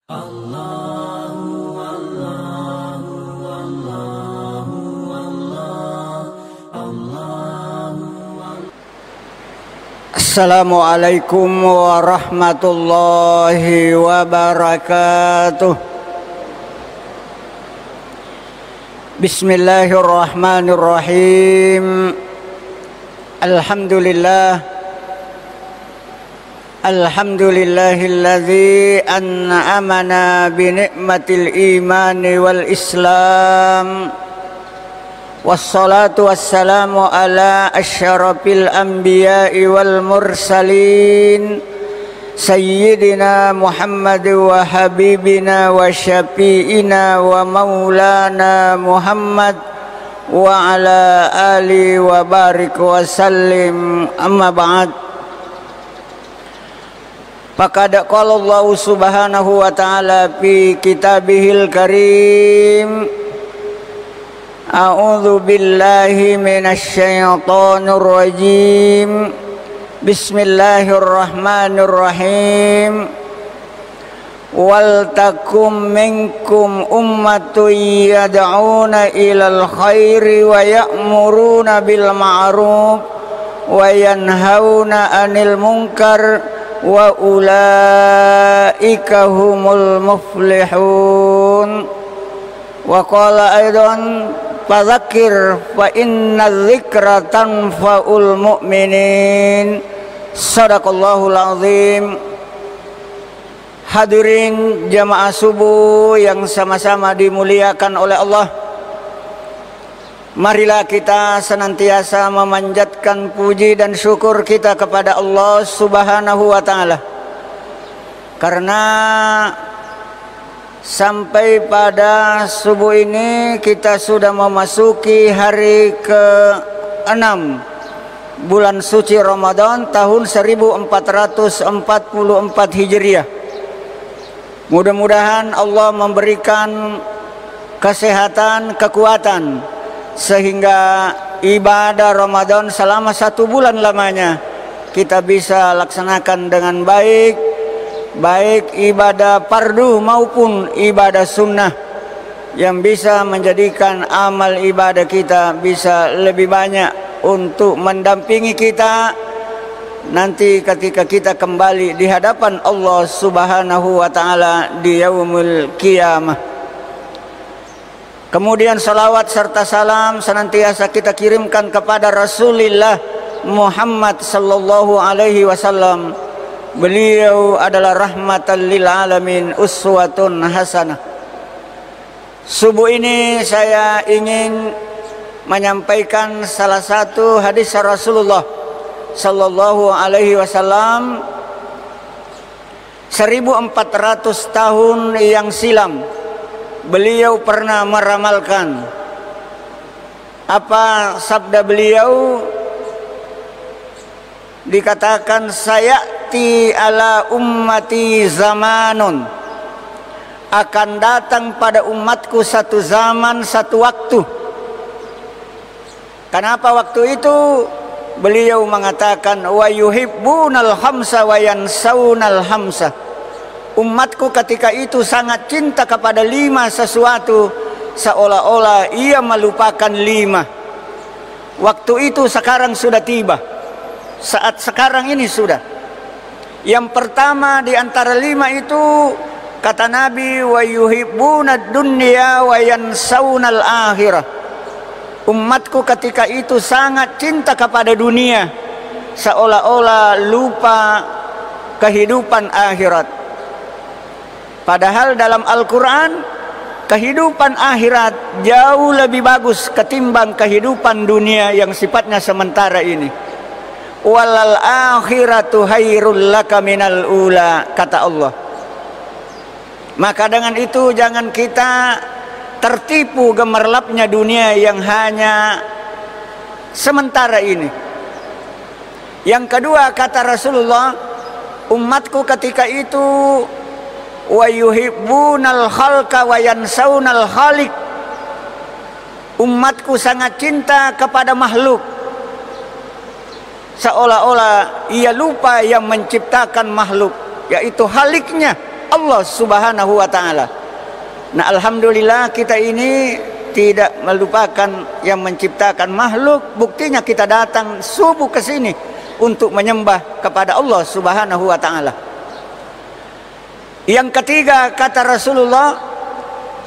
Assalamualaikum warahmatullahi wabarakatuh. Bismillahirrahmanirrahim. Alhamdulillahilladzi an'amana bi ni'matil imani wal islam. Wassalatu wassalamu ala asyrafil anbiya'i wal mursalin Sayyidina Muhammad wa habibina wa syafi'ina wa maulana Muhammad wa ala ali wa barik wa sallim, amma ba'd. Faqad qala Allah subhanahu wa ta'ala fi kitabihil karim, A'udzu billahi minasy syaithanir rajim. Bismillahirrahmanirrahim. Wal takum minkum ummatun yad'una ilal khairi wa ya'muruna bil ma'ruf wa yanhauna 'anil munkar wa ulaika humul muflihun. Wa qala aidan fadzakir fa inna dzikra tanfa'ul mu'minin. Shadaqallahul azim. Hadirin jamaah subuh yang sama-sama dimuliakan oleh Allah, marilah kita senantiasa memanjatkan puji dan syukur kita kepada Allah subhanahu wa ta'ala, karena sampai pada subuh ini kita sudah memasuki hari ke-6 bulan suci Ramadan tahun 1444 Hijriah. Mudah-mudahan Allah memberikan kesehatan, kekuatan, sehingga ibadah Ramadan selama 1 bulan lamanya kita bisa laksanakan dengan baik ibadah fardu maupun ibadah sunnah, yang bisa menjadikan amal ibadah kita bisa lebih banyak untuk mendampingi kita nanti ketika kita kembali di hadapan Allah subhanahu wa ta'ala di yaumul qiyamah. Kemudian salawat serta salam senantiasa kita kirimkan kepada Rasulullah Muhammad sallallahu alaihi wasallam. Beliau adalah rahmatan lil alamin, uswatun hasanah. Subuh ini saya ingin menyampaikan salah satu hadis Rasulullah sallallahu alaihi wasallam 1400 tahun yang silam. Beliau pernah meramalkan. Apa sabda beliau? Dikatakan, sayati ala ummati zamanun, akan datang pada umatku satu zaman, satu waktu. Kenapa waktu itu? Beliau mengatakan, wa yuhibbunal khamsa wa yansaunal khamsa. Umatku ketika itu sangat cinta kepada 5 sesuatu, seolah-olah ia melupakan 5. Waktu itu sekarang sudah tiba. Saat sekarang ini sudah. Yang pertama di antara 5 itu, kata Nabi, wa yuhibbunad dunya wa yansaunal akhirah. Umatku ketika itu sangat cinta kepada dunia, seolah-olah lupa kehidupan akhirat. Padahal dalam Al-Quran, kehidupan akhirat jauh lebih bagus ketimbang kehidupan dunia yang sifatnya sementara ini. Walal akhiratu khairul laka minal ula, kata Allah. Maka dengan itu jangan kita tertipu gemerlapnya dunia yang hanya sementara ini. Yang kedua, kata Rasulullah, umatku ketika itu wa yuhibbunal khalqa wa yansaunal khaliq. Umatku sangat cinta kepada makhluk, seolah-olah ia lupa yang menciptakan makhluk, yaitu Khaliknya. Allah Subhanahu wa taala. Nah, alhamdulillah kita ini tidak melupakan yang menciptakan makhluk. Buktinya kita datang subuh ke sini untuk menyembah kepada Allah Subhanahu wa taala. Yang ketiga, kata Rasulullah,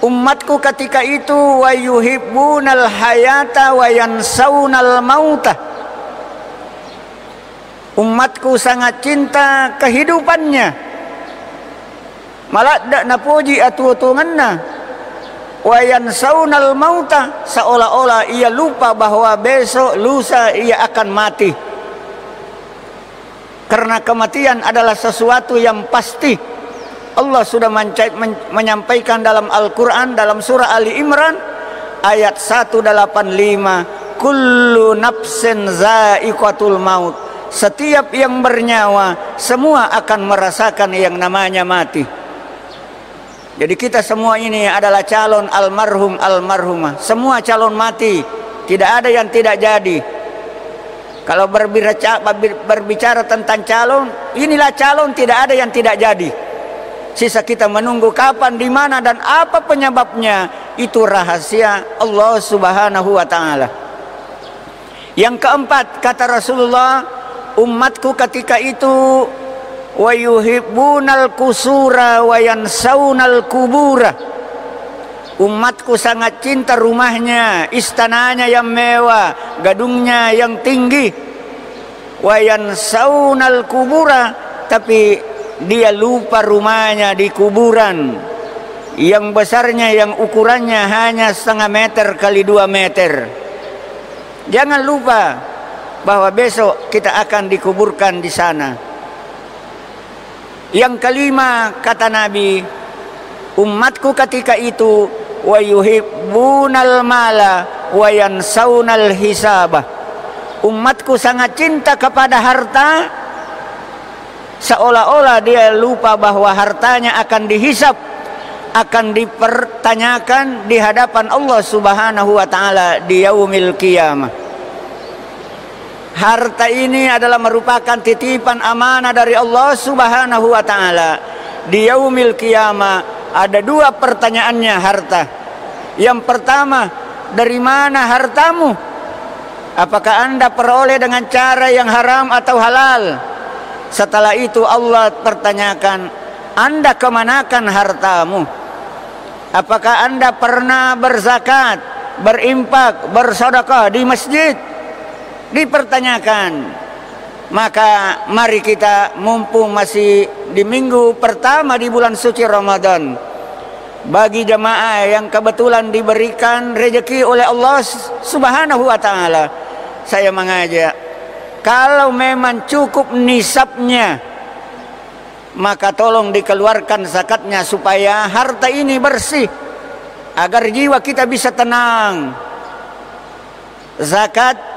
umatku ketika itu wa yuhibbunal hayata wa yansaunal mauta. Umatku sangat cinta kehidupannya, malah dak napuji atu-utunganna. Wa yansaunal mauta, seolah-olah ia lupa bahwa besok lusa ia akan mati. Karena kematian adalah sesuatu yang pasti. Allah sudah menyampaikan dalam Al-Quran, dalam surah Ali Imran ayat 185, kullu nafsin za'iqatul maut. Setiap yang bernyawa semua akan merasakan yang namanya mati. Jadi kita semua ini adalah calon almarhum almarhumah. Semua calon mati, tidak ada yang tidak jadi. Kalau berbicara tentang calon, inilah calon, tidak ada yang tidak jadi. Sisa kita menunggu kapan, di mana, dan apa penyebabnya. Itu rahasia Allah Subhanahu wa ta'ala. Yang keempat, kata Rasulullah, umatku ketika itu wa yuhibbunal kusura wa yansaunal kubura. Umatku sangat cinta rumahnya, istananya yang mewah, gedungnya yang tinggi. Wa yansaunal kubura, tapi dia lupa rumahnya di kuburan yang besarnya, yang ukurannya hanya 1,5 meter kali 2 meter. Jangan lupa bahwa besok kita akan dikuburkan di sana. Yang kelima, kata Nabi, umatku ketika itu wa yuhibbunal mala wa yansaunal hisabah. Umatku sangat cinta kepada harta, seolah-olah dia lupa bahwa hartanya akan dihisab, akan dipertanyakan di hadapan Allah Subhanahu wa ta'ala di yaumil qiyamah. Harta ini adalah merupakan titipan amanah dari Allah Subhanahu wa ta'ala. Di yaumil qiyamah ada 2 pertanyaannya harta. Yang pertama, dari mana hartamu? Apakah Anda peroleh dengan cara yang haram atau halal? Setelah itu Allah pertanyakan, Anda kemanakan hartamu? Apakah Anda pernah berzakat, berimpak, bersedekah di masjid? Dipertanyakan. Maka mari kita, mumpung masih di minggu pertama di bulan suci Ramadan, bagi jemaah yang kebetulan diberikan rezeki oleh Allah Subhanahu wa ta'ala, saya mengajak, kalau memang cukup nisabnya, maka tolong dikeluarkan zakatnya supaya harta ini bersih, agar jiwa kita bisa tenang. Zakat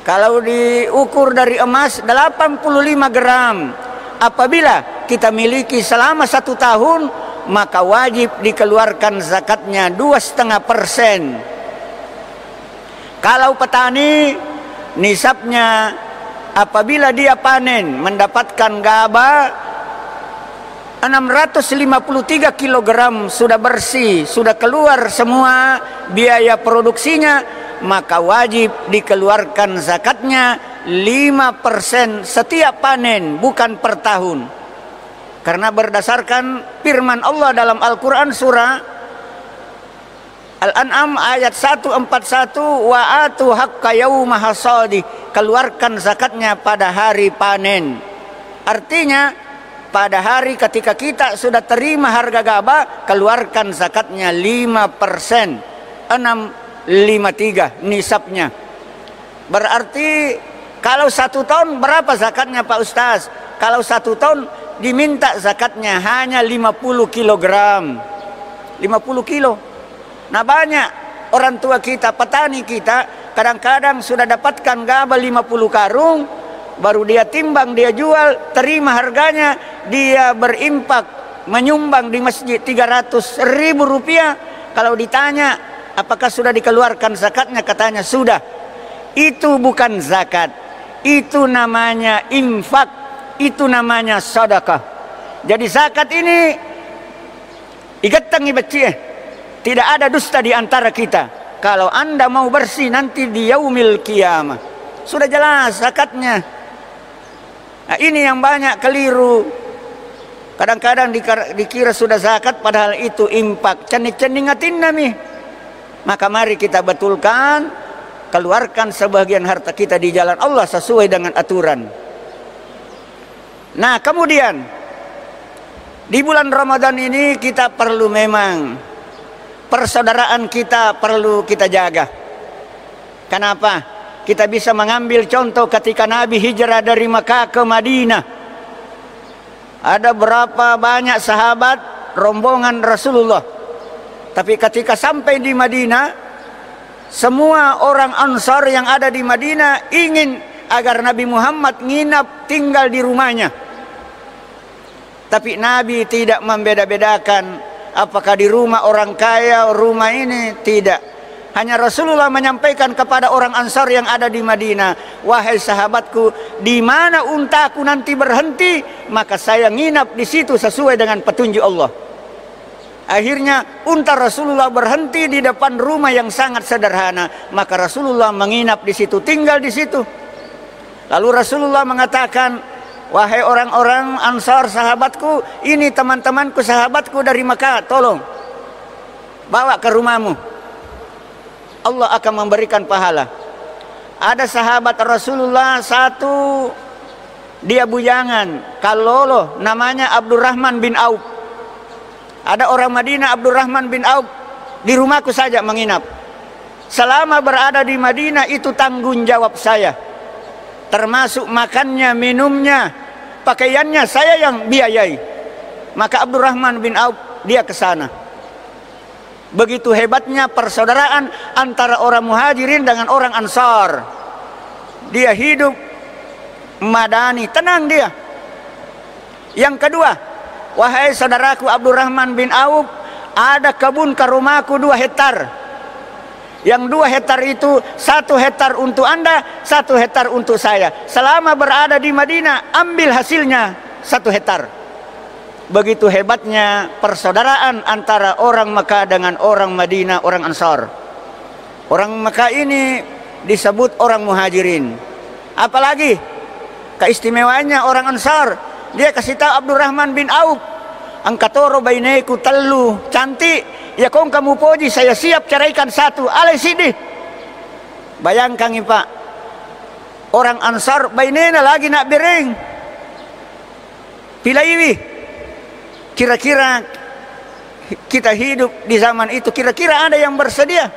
kalau diukur dari emas 85 gram, apabila kita miliki selama 1 tahun, maka wajib dikeluarkan zakatnya 2,5%. Kalau petani, nisabnya apabila dia panen mendapatkan gabah 653 kg sudah bersih, sudah keluar semua biaya produksinya, maka wajib dikeluarkan zakatnya 5% setiap panen, bukan per tahun. Karena berdasarkan firman Allah dalam Al-Quran surah Al-An'am ayat 141, wa atu haqqa yauma hasadi, keluarkan zakatnya pada hari panen. Artinya pada hari ketika kita sudah terima harga gabah, keluarkan zakatnya 5%, 653 nisabnya. Berarti kalau 1 ton berapa zakatnya Pak Ustaz? Kalau 1 ton diminta zakatnya hanya 50 kilogram, 50 kilo. Nah, banyak orang tua kita, petani kita, kadang-kadang sudah dapatkan gabah 50 karung, baru dia timbang, dia jual, terima harganya, dia berimpak, menyumbang di masjid 300.000 rupiah. Kalau ditanya apakah sudah dikeluarkan zakatnya, katanya sudah. Itu bukan zakat, itu namanya infak, itu namanya sedekah. Jadi zakat ini igatang ibaci, tidak ada dusta di antara kita. Kalau Anda mau bersih nanti di yaumil qiyamah. Sudah jelas zakatnya. Nah, ini yang banyak keliru. Kadang-kadang dikira sudah zakat padahal itu impak. Cenik-ceningatin nami. Maka mari kita betulkan, keluarkan sebagian harta kita di jalan Allah sesuai dengan aturan. Nah, kemudian di bulan Ramadan ini kita perlu memang persaudaraan kita perlu kita jaga. Kenapa? Kita bisa mengambil contoh ketika Nabi hijrah dari Makkah ke Madinah. Ada berapa banyak sahabat rombongan Rasulullah. Tapi ketika sampai di Madinah, semua orang Ansar yang ada di Madinah ingin agar Nabi Muhammad nginap tinggal di rumahnya. Tapi Nabi tidak membeda-bedakan apakah di rumah orang kaya, rumah ini, tidak. Hanya Rasulullah menyampaikan kepada orang Ansar yang ada di Madinah, wahai sahabatku, di mana untaku nanti berhenti, maka saya nginap di situ sesuai dengan petunjuk Allah. Akhirnya unta Rasulullah berhenti di depan rumah yang sangat sederhana, maka Rasulullah menginap di situ, tinggal di situ. Lalu Rasulullah mengatakan, wahai orang-orang Ansar sahabatku, ini teman-temanku sahabatku dari Makkah, tolong bawa ke rumahmu, Allah akan memberikan pahala. Ada sahabat Rasulullah satu, dia bujangan kalolo, namanya Abdurrahman bin Auf. Ada orang Madinah Abdurrahman bin Auf, di rumahku saja menginap. Selama berada di Madinah itu tanggung jawab saya, termasuk makannya, minumnya, pakaiannya saya yang biayai. Maka Abdurrahman bin Auf dia ke sana. Begitu hebatnya persaudaraan antara orang Muhajirin dengan orang Ansar. Dia hidup madani, tenang dia. Yang kedua, wahai saudaraku Abdurrahman bin Auf, ada kebun ke rumahku 2 hektar. Yang 2 hektar itu 1 hektar untuk Anda, 1 hektar untuk saya. Selama berada di Madinah, ambil hasilnya 1 hektar. Begitu hebatnya persaudaraan antara orang Makkah dengan orang Madinah, orang Ansar. Orang Makkah ini disebut orang Muhajirin. Apalagi keistimewaannya orang Ansar, dia kasih tahu Abdurrahman bin Auf, angkatoro bainaiku telu, cantik, ya kong kamu puji, saya siap ceraikan 1, alai sini. Bayangkan ini Pak, orang Ansar bainena lagi nak bereng, pilaiwi. Kira-kira kita hidup di zaman itu, kira-kira ada yang bersedia?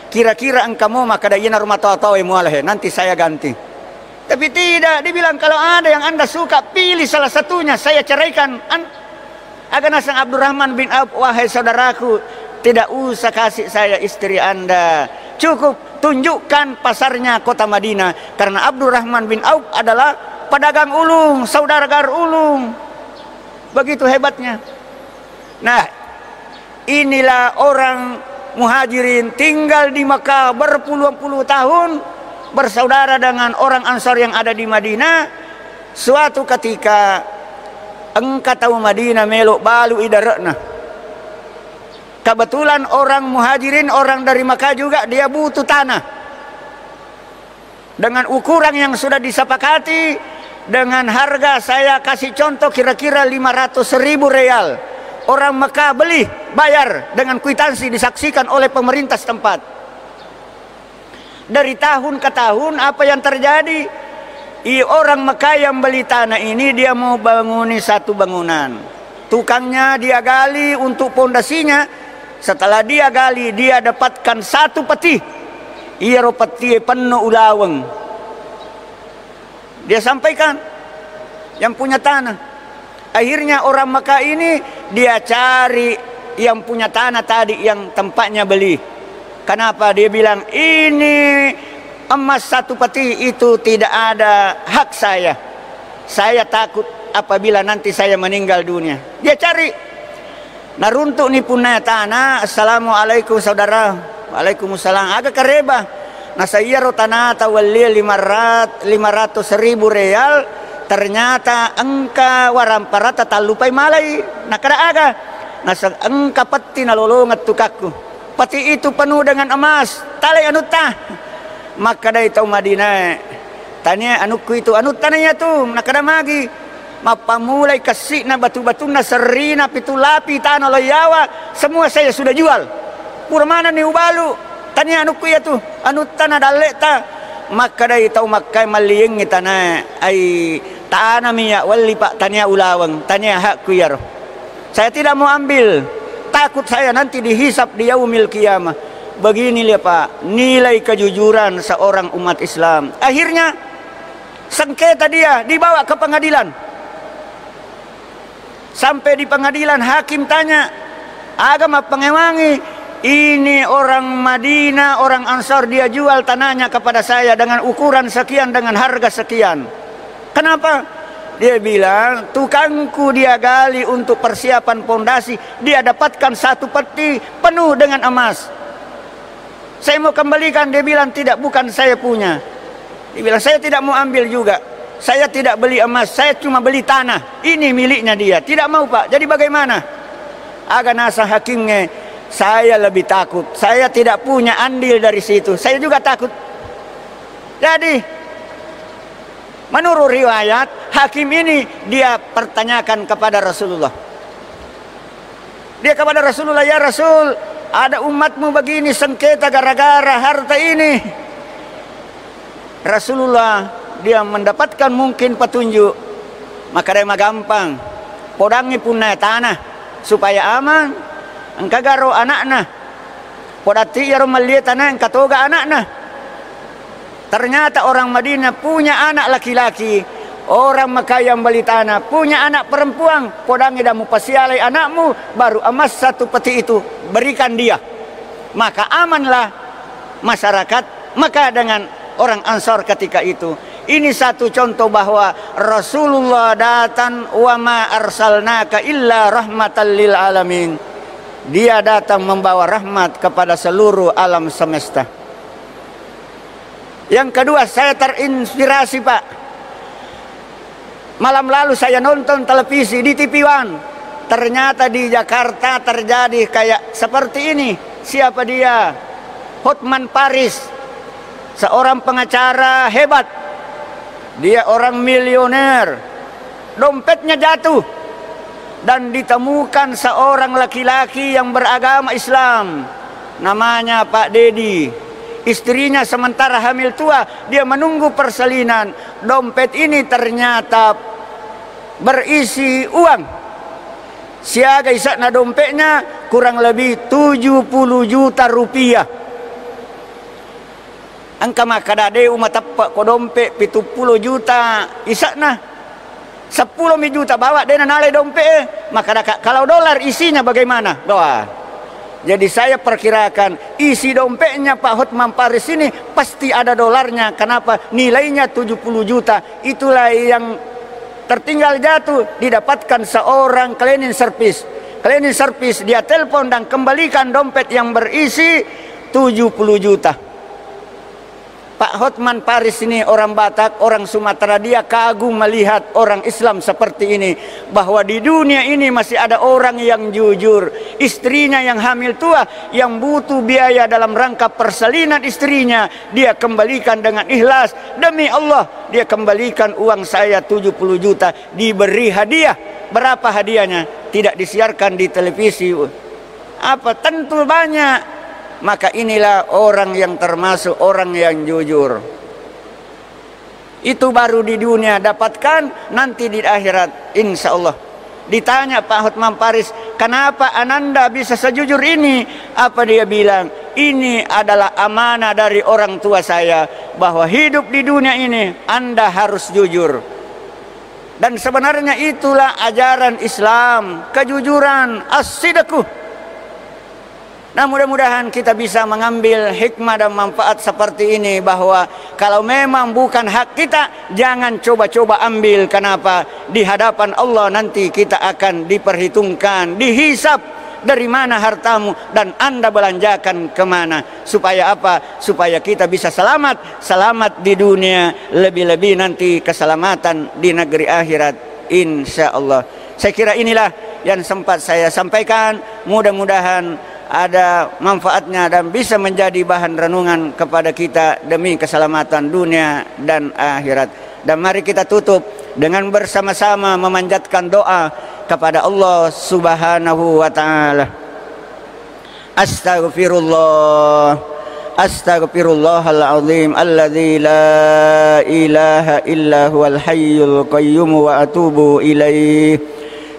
Kira-kira engkau mau maka dayana rumah tahu mualahe, nanti saya ganti. Tapi tidak, dibilang kalau ada yang Anda suka, pilih salah satunya, saya ceraikan. Agar nasang Abdurrahman bin Auf, wahai saudaraku, tidak usah kasih saya istri Anda, cukup tunjukkan pasarnya kota Madinah. Karena Abdurrahman bin Auf adalah pedagang ulung, saudagar ulung. Begitu hebatnya. Nah, inilah orang Muhajirin tinggal di Makkah berpuluh-puluh tahun, bersaudara dengan orang Ansar yang ada di Madinah. Suatu ketika engkau tahu Madinah melok balu idarakna. Kebetulan orang Muhajirin, orang dari Makkah juga, dia butuh tanah dengan ukuran yang sudah disepakati. Dengan harga saya kasih contoh kira-kira 500.000 real. Orang Makkah beli, bayar dengan kwitansi disaksikan oleh pemerintah setempat. Dari tahun ke tahun apa yang terjadi? Orang Makkah yang beli tanah ini dia mau banguni satu bangunan. Tukangnya dia gali untuk pondasinya. Setelah dia gali, dia dapatkan 1 peti. Ia peti penuh ulaweng. Dia sampaikan yang punya tanah. Akhirnya orang Makkah ini dia cari yang punya tanah tadi yang tempatnya beli. Kenapa? Dia bilang ini emas 1 peti itu tidak ada hak saya. Saya takut apabila nanti saya meninggal dunia. Dia cari. Nah runtuk ni punnya tanah. Assalamualaikum saudara. Waalaikumsalam. Agak kareba. Nah saya tanah tawali 500.000 real, ternyata engka waramparata talupai malai nakada aga nasa engka pati nalolongat tukaku pati itu penuh dengan emas talai anutta maka dari tau Madinah tanya anuku itu anut tanahnya tuh nakada magi mapamulai kasih na batu-batu na serina pitulapi tanah loyawa semua saya sudah jual purmana ni ubalu tanya anuku ya tuh anut tanah dalek ta maka dari tau makai maliyeng tanah ay tanah miya wali pak tanya ulawang tanya hakku ya roh saya tidak mau ambil takut saya nanti dihisap di yaumil qiyamah begini lihat pak nilai kejujuran seorang umat Islam akhirnya sengketa dia dibawa ke pengadilan sampai di pengadilan hakim tanya agama pengewangi ini orang Madinah, orang Ansar dia jual tanahnya kepada saya dengan ukuran sekian, dengan harga sekian. Kenapa? Dia bilang, tukangku dia gali untuk persiapan pondasi, dia dapatkan satu peti penuh dengan emas. Saya mau kembalikan, dia bilang tidak, bukan saya punya. Dia bilang saya tidak mau ambil juga. Saya tidak beli emas, saya cuma beli tanah. Ini miliknya dia. Tidak mau pak. Jadi bagaimana? Agak nasa hakimnya. Saya lebih takut. Saya tidak punya andil dari situ. Saya juga takut. Jadi menurut riwayat hakim ini dia pertanyakan kepada Rasulullah. Dia kepada Rasulullah, ya Rasul, ada umatmu begini sengketa gara-gara harta ini. Rasulullah dia mendapatkan mungkin petunjuk. Maka dia mah gampang. Podangi punai tanah supaya aman. Engka garo anakna podati yaro melihat tanah engka toga anakna. Ternyata orang Madinah punya anak laki-laki, orang Mekah yang beli tanah punya anak perempuan, podangi damu pasialai anakmu baru emas satu peti itu berikan dia, maka amanlah masyarakat Mekah dengan orang Ansar ketika itu. Ini satu contoh bahwa Rasulullah datang wa ma arsalnaka illa rahmatan lil alamin. Dia datang membawa rahmat kepada seluruh alam semesta. Yang kedua, saya terinspirasi pak. Malam lalu saya nonton televisi di TV One. Ternyata di Jakarta terjadi kayak seperti ini. Siapa dia? Hotman Paris. Seorang pengacara hebat. Dia orang milioner. Dompetnya jatuh. Dan ditemukan seorang laki-laki yang beragama Islam, namanya Pak Dedi. Istrinya sementara hamil tua, dia menunggu persalinan. Dompet ini ternyata berisi uang. Siaga isakna dompetnya kurang lebih 70 juta rupiah. Angka makadade umat tapak ko dompet 70 juta isakna. 10 juta bawa dia nalai dompet, maka kalau dolar isinya bagaimana? Doa. Jadi saya perkirakan isi dompetnya Pak Hotman Paris ini pasti ada dolarnya. Kenapa? Nilainya 70 juta. Itulah yang tertinggal jatuh didapatkan seorang cleaning service. Cleaning service dia telepon dan kembalikan dompet yang berisi 70 juta. Pak Hotman Paris ini orang Batak, orang Sumatera, dia kagum melihat orang Islam seperti ini. Bahwa di dunia ini masih ada orang yang jujur. Istrinya yang hamil tua, yang butuh biaya dalam rangka persalinan istrinya, dia kembalikan dengan ikhlas. Demi Allah, dia kembalikan uang saya 70 juta, diberi hadiah. Berapa hadiahnya? Tidak disiarkan di televisi. Apa? Tentu banyak. Maka inilah orang yang termasuk orang yang jujur. Itu baru di dunia dapatkan, nanti di akhirat insya Allah. Ditanya Pak Hotman Paris, kenapa Ananda bisa sejujur ini? Apa dia bilang? Ini adalah amanah dari orang tua saya, bahwa hidup di dunia ini Anda harus jujur. Dan sebenarnya itulah ajaran Islam, kejujuran, as-sidqu. Nah mudah-mudahan kita bisa mengambil hikmah dan manfaat seperti ini, bahwa kalau memang bukan hak kita, jangan coba-coba ambil. Kenapa? Di hadapan Allah nanti kita akan diperhitungkan, dihisap dari mana hartamu, dan Anda belanjakan kemana. Supaya apa? Supaya kita bisa selamat, selamat di dunia, lebih-lebih nanti keselamatan di negeri akhirat, insya Allah. Saya kira inilah yang sempat saya sampaikan. Mudah-mudahan ada manfaatnya dan bisa menjadi bahan renungan kepada kita demi keselamatan dunia dan akhirat. Dan mari kita tutup dengan bersama-sama memanjatkan doa kepada Allah Subhanahu wa taala. Astaghfirullah, astaghfirullahal azim alladzi la ilaha illa huwal hayyul qayyum wa atubu ilaih.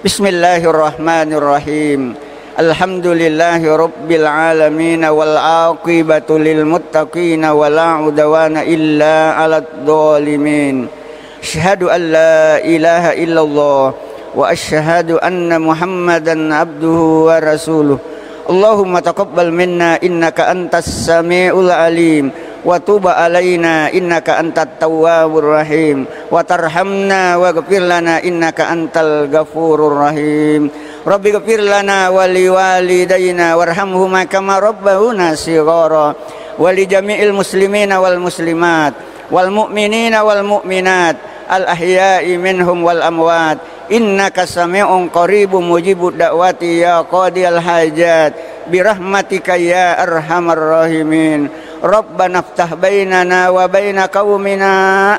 Bismillahirrahmanirrahim. Alhamdulillahi rabbil alamin wal aqibatu lil muttaqin wa la udwana illa 'alad dhalimin. Asyhadu an la ilaha illallah wa asyhadu anna Muhammadan abduhu wa rasuluh. Allahumma taqabbal minna innaka antas samiul alim wa tub alaina innaka antat tawwabur rahim wa tarhamna waghfir lana innaka antal ghafurur rahim. Rabbi ghfir lana wa liwalidayna warhamhuma kama rabbawna shighara wa li jami'il muslimina wal muslimat wal mu'minina wal mu'minat al ahya'i minhum wal amwat innaka sami'un qaribun mujibud da'wati ya qadiyal hajat birahmatika ya arhamar rahimin. Rabbana iftah bainana wa baina qaumina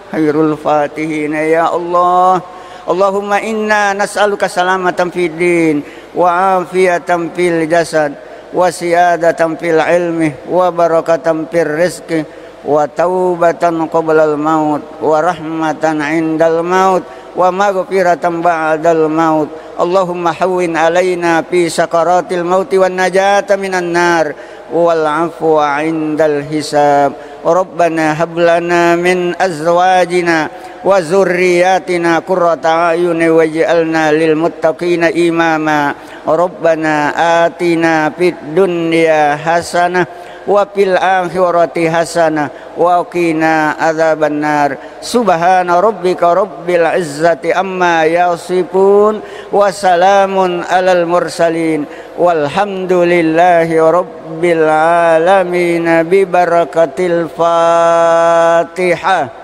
khairul fatihin ya Allah. Allahumma inna nas'aluka salamatan fid din wa afiyatan fil jasad wa siyadatan fil ilmi wa barakatan fil rizqi wa taubatan qablal maut wa rahmatan indal maut wa maghfiratan ba'dal maut. Allahumma hawwin alaina fi sakaratil mauti wan najata minan nar wal afwa indal hisab. Rabbana hab lana min azwajina wa zurriyatina qurrata a'yun waj'alna lil muttaqina imama. Rabbana atina fid dunya hasanah wa fil akhirati hasanah wa qina adzabannar. Subhana rabbika rabbil izzati amma yasifun wa salamun alal mursalin walhamdulillahi rabbil alamin bi barakatil Fatihah.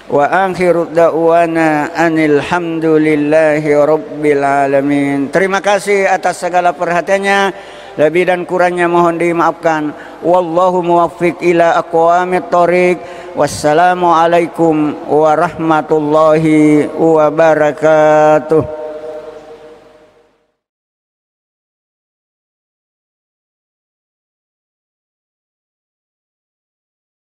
Wa akhiru da'wana anil hamdulillahi rabbil alamin. Terima kasih atas segala perhatiannya. Lebih dan kurangnya mohon dimaafkan. Wallahu muwaffiq ila aqwamit thoriq. Wassalamualaikum warahmatullahi wabarakatuh.